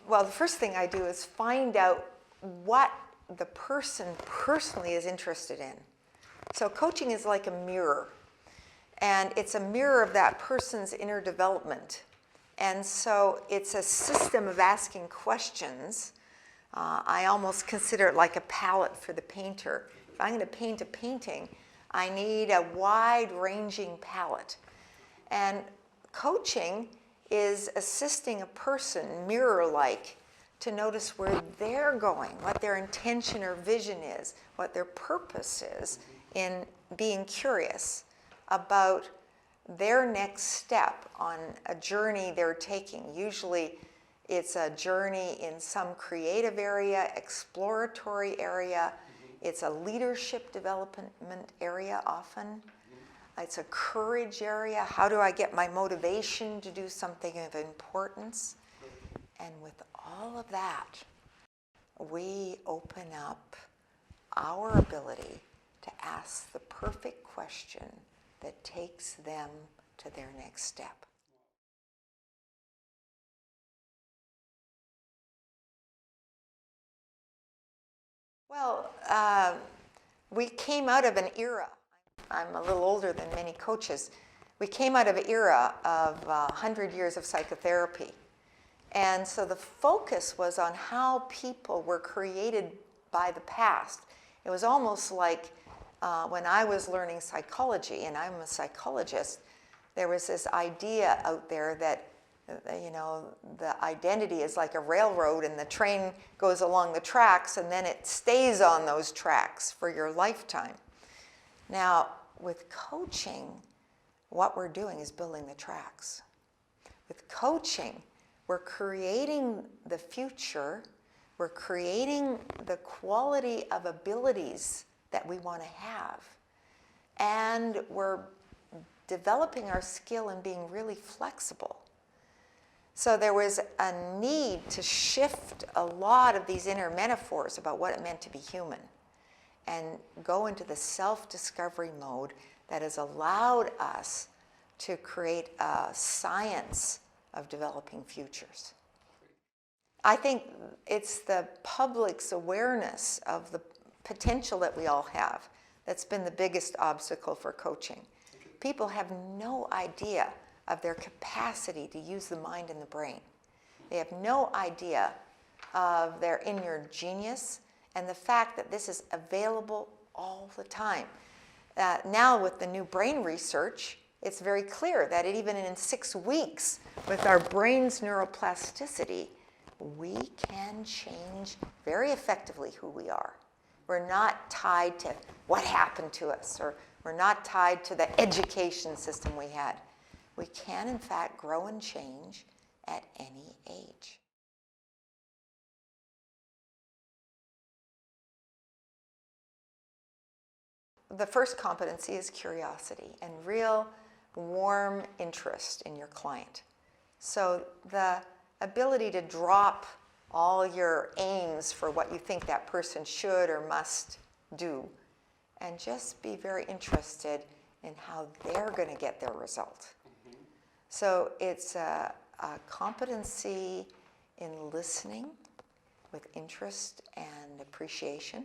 Well, the first thing I do is find out what the person personally is interested in. So coaching is like a mirror, and it's a mirror of that person's inner development. And so it's a system of asking questions. I almost consider it like a palette for the painter. If I'm going to paint a painting, I need a wide-ranging palette. And coaching is assisting a person, mirror-like, to notice where they're going, what their intention or vision is, what their purpose is in being curious about their next step on a journey they're taking. Usually it's a journey in some creative area, exploratory area. It's a leadership development area often. It's a courage area. How do I get my motivation to do something of importance? And with all of that, we open up our ability to ask the perfect question that takes them to their next step. Well, we came out of an era. I'm a little older than many coaches. We came out of an era of 100 years of psychotherapy. And so the focus was on how people were created by the past. It was almost like when I was learning psychology, and I'm a psychologist, there was this idea out there that, you know, the identity is like a railroad and the train goes along the tracks and then it stays on those tracks for your lifetime. Now, with coaching, what we're doing is building the tracks. With coaching, we're creating the future, we're creating the quality of abilities that we want to have, and we're developing our skill in being really flexible. So there was a need to shift a lot of these inner metaphors about what it meant to be human and go into the self-discovery mode that has allowed us to create a science of developing futures. I think it's the public's awareness of the potential that we all have that's been the biggest obstacle for coaching. People have no idea of their capacity to use the mind and the brain. They have no idea of their inner genius and the fact that this is available all the time. Now with the new brain research, it's very clear that even in 6 weeks, with our brain's neuroplasticity, we can change very effectively who we are. We're not tied to what happened to us, or we're not tied to the education system we had. We can, in fact, grow and change at any age. The first competency is curiosity and real warm interest in your client. So the ability to drop all your aims for what you think that person should or must do and just be very interested in how they're going to get their result. So it's a competency in listening with interest and appreciation.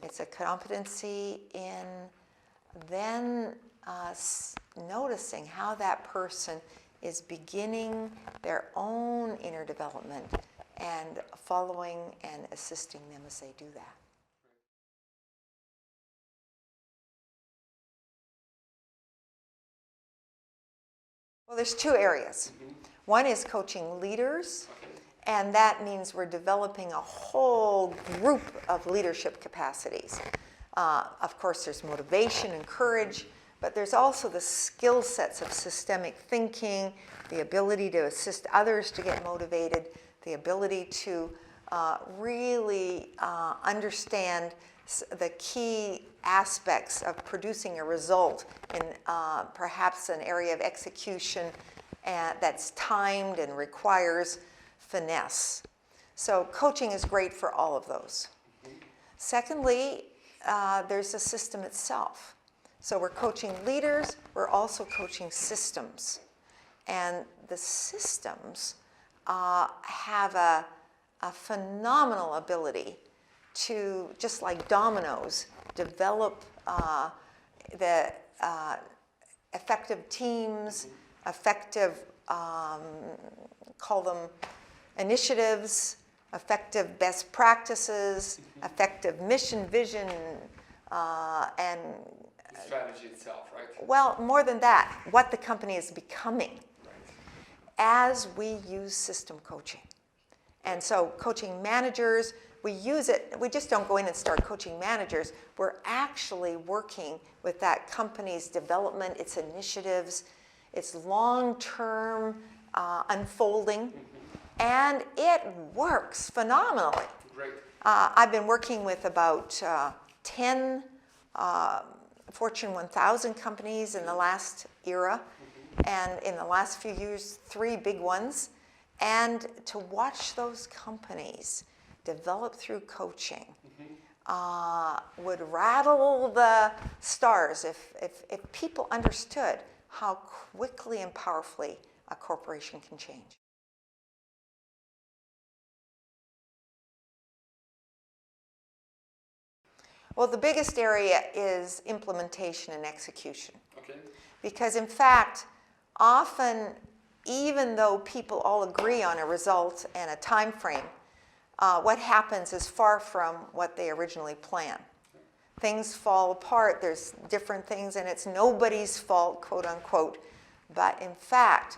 It's a competency in then noticing how that person is beginning their own inner development and following and assisting them as they do that. Well, there's 2 areas. One is coaching leaders, and that means we're developing a whole group of leadership capacities. Of course, there's motivation and courage, but there's also the skill sets of systemic thinking, the ability to assist others to get motivated, the ability to really understand the key aspects of producing a result in perhaps an area of execution that's timed and requires finesse. So coaching is great for all of those. Secondly, there's the system itself. So we're coaching leaders, we're also coaching systems. And the systems have a phenomenal ability to, just like dominoes, develop the effective teams, effective, call them initiatives, effective best practices, effective mission, vision, and the strategy itself, right? Well, more than that, what the company is becoming as we use system coaching. And so coaching managers, we use it, we just don't go in and start coaching managers. We're actually working with that company's development, its initiatives, its long-term unfolding, and it works phenomenally. Great. I've been working with about 10 Fortune 1000 companies in the last era, and in the last few years, 3 big ones. And to watch those companies develop through coaching would rattle the stars if people understood how quickly and powerfully a corporation can change. Well, the biggest area is implementation and execution. Okay. Because in fact, often, even though people all agree on a result and a time frame, what happens is far from what they originally planned. Things fall apart, there's different things, and it's nobody's fault, quote unquote. But in fact,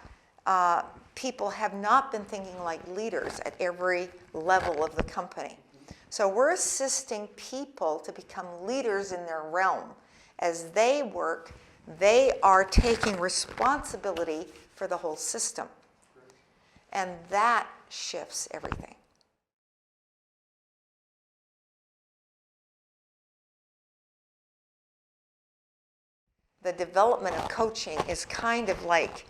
people have not been thinking like leaders at every level of the company. So we're assisting people to become leaders in their realm. As they work, they are taking responsibility for the whole system. And that shifts everything. The development of coaching is kind of like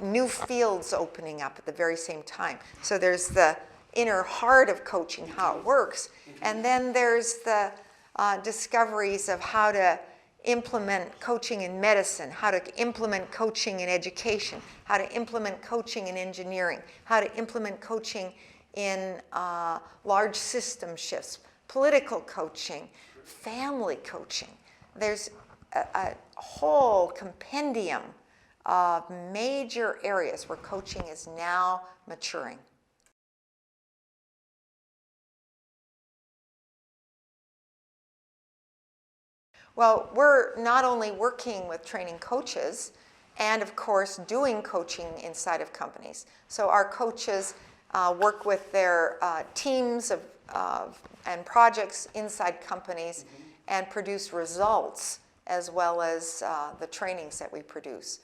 new fields opening up at the very same time. So there's the inner heart of coaching, how it works, and then there's the discoveries of how to implement coaching in medicine, how to implement coaching in education, how to implement coaching in engineering, how to implement coaching in large system shifts, political coaching, family coaching. There's a whole compendium of major areas where coaching is now maturing. Well, we're not only working with training coaches and, of course, doing coaching inside of companies. So our coaches work with their teams and projects inside companies and produce results as well as the trainings that we produce.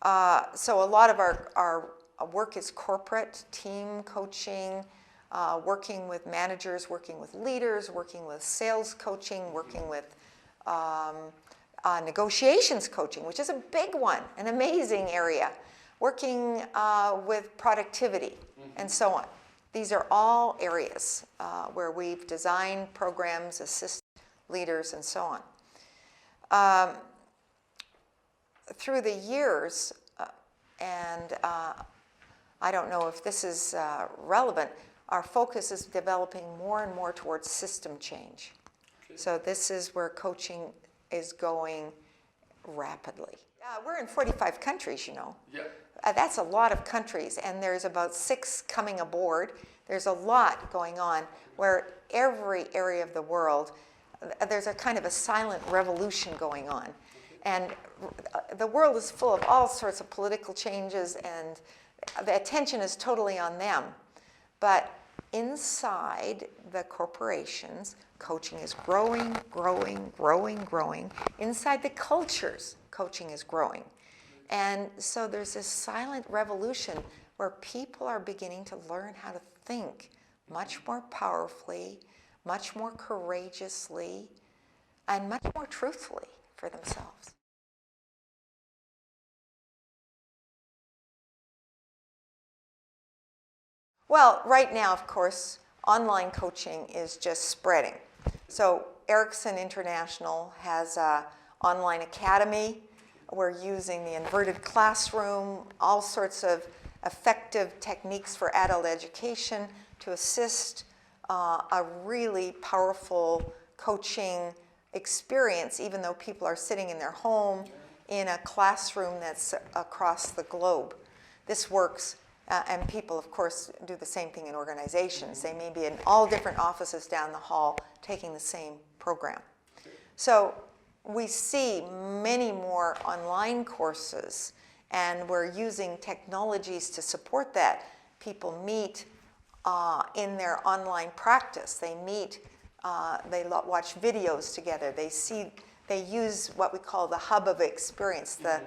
So a lot of our work is corporate, team coaching, working with managers, working with leaders, working with sales coaching, working with negotiations coaching, which is a big one, an amazing area, working with productivity, and so on. These are all areas where we've designed programs, assist leaders, and so on. Through the years, and I don't know if this is relevant, our focus is developing more and more towards system change. So this is where coaching is going rapidly. We're in 45 countries, you know. Yeah. That's a lot of countries, and there's about 6 coming aboard. There's a lot going on where every area of the world, there's a kind of a silent revolution going on. And the world is full of all sorts of political changes, and the attention is totally on them. But inside the corporations, coaching is growing, growing, growing, growing. Inside the cultures, coaching is growing. And so there's this silent revolution where people are beginning to learn how to think much more powerfully, much more courageously, and much more truthfully for themselves. Well, right now, of course, online coaching is just spreading. So Ericsson International has an online academy. We're using the inverted classroom, all sorts of effective techniques for adult education to assist a really powerful coaching experience, even though people are sitting in their home in a classroom that's across the globe. This works, and people, of course, do the same thing in organizations. They may be in all different offices down the hall taking the same program. So we see many more online courses, and we're using technologies to support that. People meet in their online practice. They meet, they watch videos together. They use what we call the hub of experience, the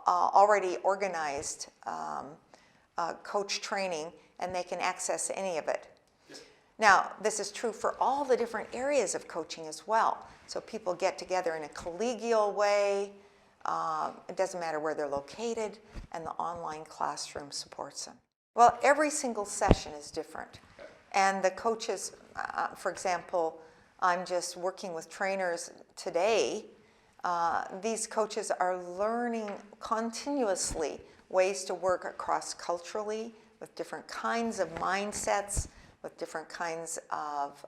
already organized coach training, and they can access any of it. Now, this is true for all the different areas of coaching as well. So people get together in a collegial way. It doesn't matter where they're located, and the online classroom supports them. Well, every single session is different. And the coaches, for example, I'm just working with trainers today. These coaches are learning continuously ways to work cross-culturally with different kinds of mindsets, with different kinds of,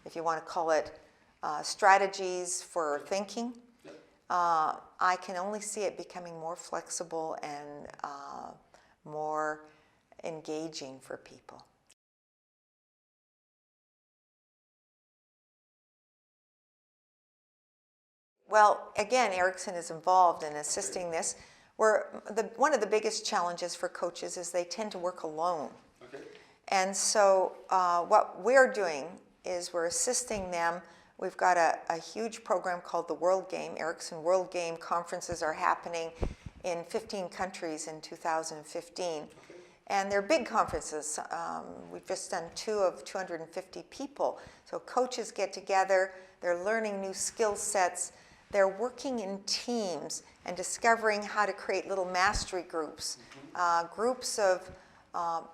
if you want to call it, strategies for thinking. I can only see it becoming more flexible and more engaging for people. Well, again, Erickson is involved in assisting this. One of the biggest challenges for coaches is they tend to work alone. Okay. And so what we're doing is we're assisting them. We've got a huge program called the World Game. Erickson World Game conferences are happening in 15 countries in 2015. Okay. And they're big conferences. We've just done 2 of 250 people. So coaches get together, they're learning new skill sets, they're working in teams and discovering how to create little mastery groups, groups of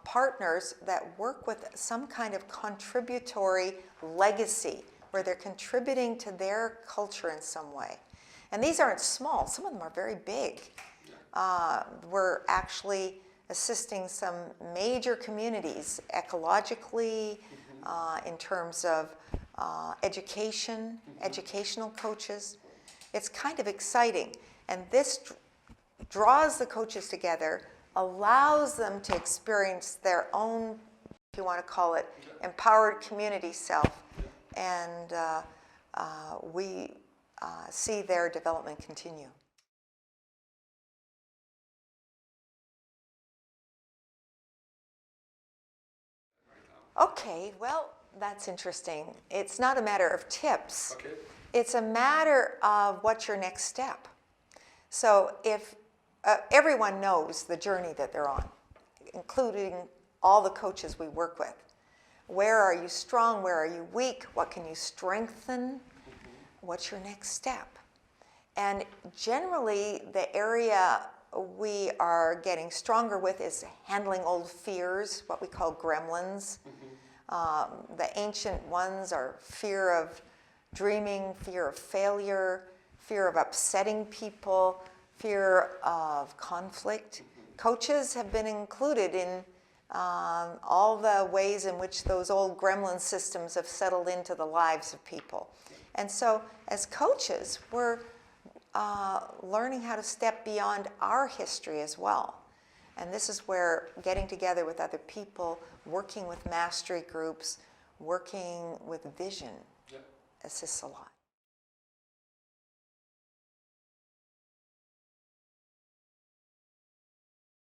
partners that work with some kind of contributory legacy, where they're contributing to their culture in some way. And these aren't small, some of them are very big. We're actually assisting some major communities ecologically, in terms of education, educational coaches. It's kind of exciting. And this draws the coaches together, allows them to experience their own, if you want to call it, empowered community self. And we see their development continue. Okay, well, that's interesting. It's not a matter of tips. Okay. It's a matter of what's your next step. So if everyone knows the journey that they're on, including all the coaches we work with. Where are you strong? Where are you weak? What can you strengthen? What's your next step? And generally, the area we are getting stronger with is handling old fears, what we call gremlins. The ancient ones are fear of dreaming, fear of failure, fear of upsetting people, fear of conflict. Coaches have been included in all the ways in which those old gremlin systems have settled into the lives of people. And so as coaches, we're learning how to step beyond our history as well. And this is where getting together with other people, working with mastery groups, working with vision assists a lot.